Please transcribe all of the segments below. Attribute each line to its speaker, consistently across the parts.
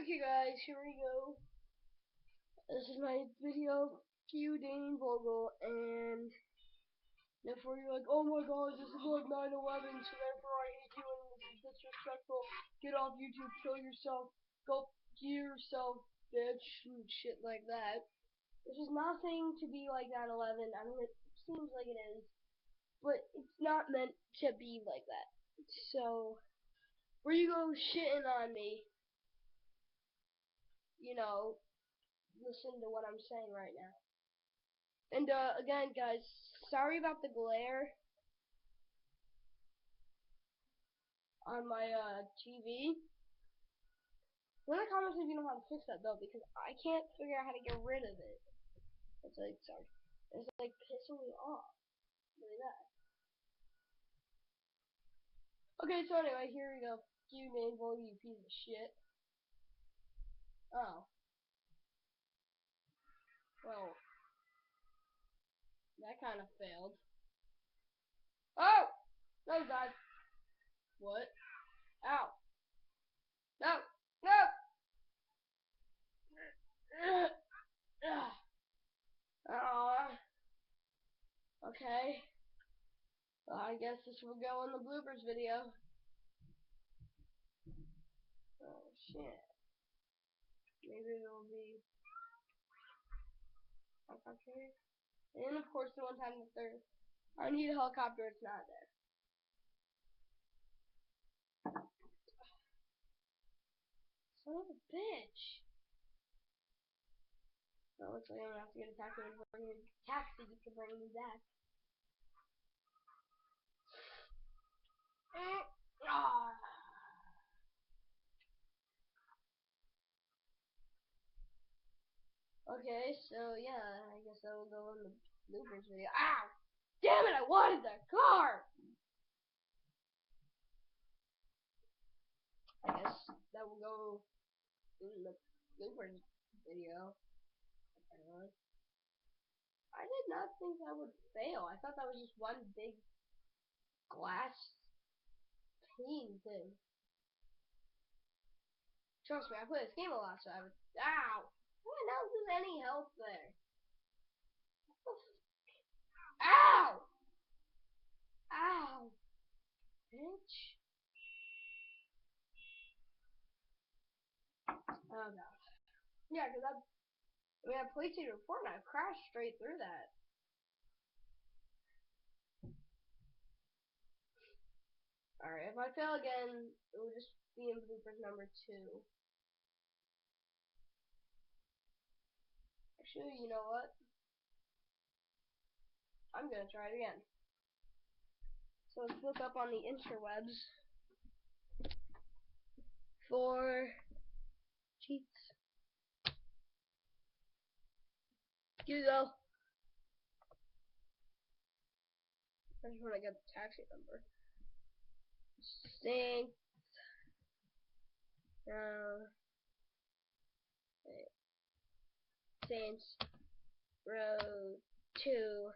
Speaker 1: Okay guys, here we go. This is my video, K You Dane Vogel, and therefore you're like, oh my god, this is like 9/11, so therefore I hate you and this is disrespectful. Get off YouTube, kill yourself, go kill yourself, bitch, and shit like that. This is nothing to be like 9/11. I mean, it seems like it is, but it's not meant to be like that. So, where you go shitting on me, you know, listen to what I'm saying right now. And again, guys, sorry about the glare on my TV. Leave in the comments if you know how to fix that though, because I can't figure out how to get rid of it. It's like, sorry, it's like pissing me off. Really that. Okay, so anyway, here we go. You Dane Vogel, you piece of shit. Oh, well, that kind of failed. Oh, no, God. What? Ow. No, no. Oh, okay. Well, I guess this will go in the bloopers video. Oh shit. Maybe it'll be helicopter. And of course the one time that I need a helicopter, it's not there. Son of a bitch. So it looks like I'm gonna have to get a taxi to bring me back. Okay, so yeah, I guess I will go in the bloopers video. Ow! Damn it, I wanted that car! I guess that will go in the bloopers video. Apparently. I did not think that would fail. I thought that was just one big glass pane thing. Trust me, I play this game a lot, so I would. Ow! What else is any health there? Ow! Ow! Bitch. Oh no. Yeah, because I played it before and I crashed straight through that. Alright, if I fail again, it will just be in bloopers number 2. Actually, you know what? I'm gonna try it again. So let's look up on the interwebs for cheats. Here you go. I just want to get the taxi number. Sing. Saints Row 2.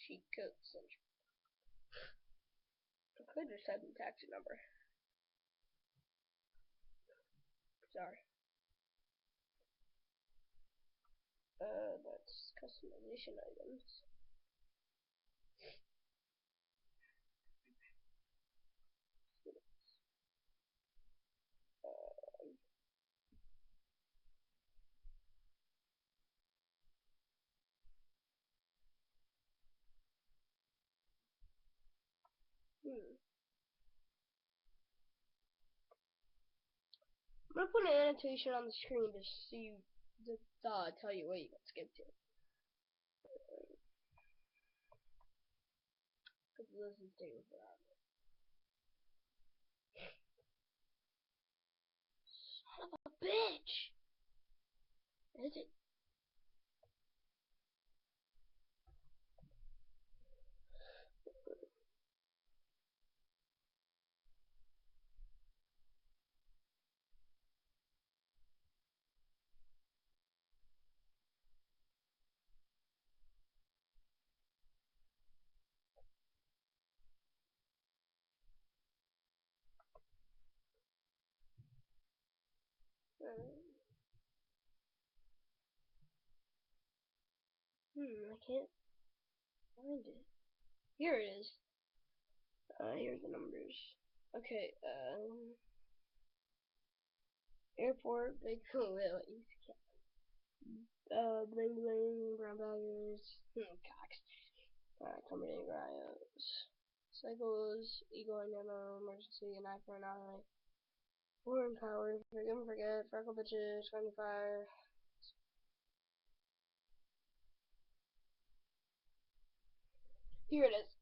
Speaker 1: Cheat code central. I could just have the taxi number. Sorry. That's customization items. I'm gonna put an annotation on the screen to see tell you what you can skip to. Because this is taking forever. Son of a bitch! Is it? I can't find it. Here it is. Here's the numbers. Okay, airport, big cool, bling bling, brown baggers, cox. Company riots. Cycles, Eagle and Nemo, emergency, and iPhone eye. Foreign power, forgive and forget, freckle bitches, friendly fire. Here it is.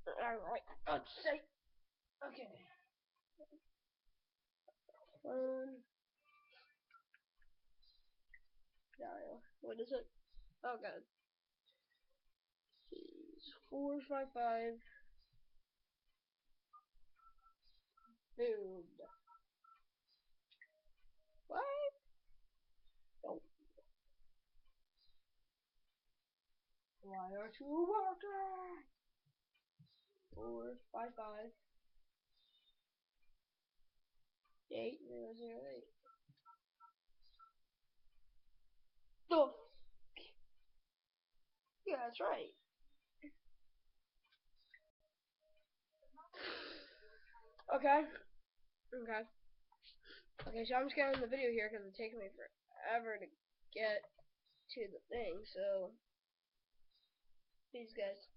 Speaker 1: Alright, let's see. Okay. Dial. What is it? Oh god. Jeez. 455. Food. What? Oh. Why aren't you walking? 455 8008. Oh, yeah, that's right. Okay. Okay. Okay, so I'm just getting the video here because it takes me forever to get to the thing, so peace guys.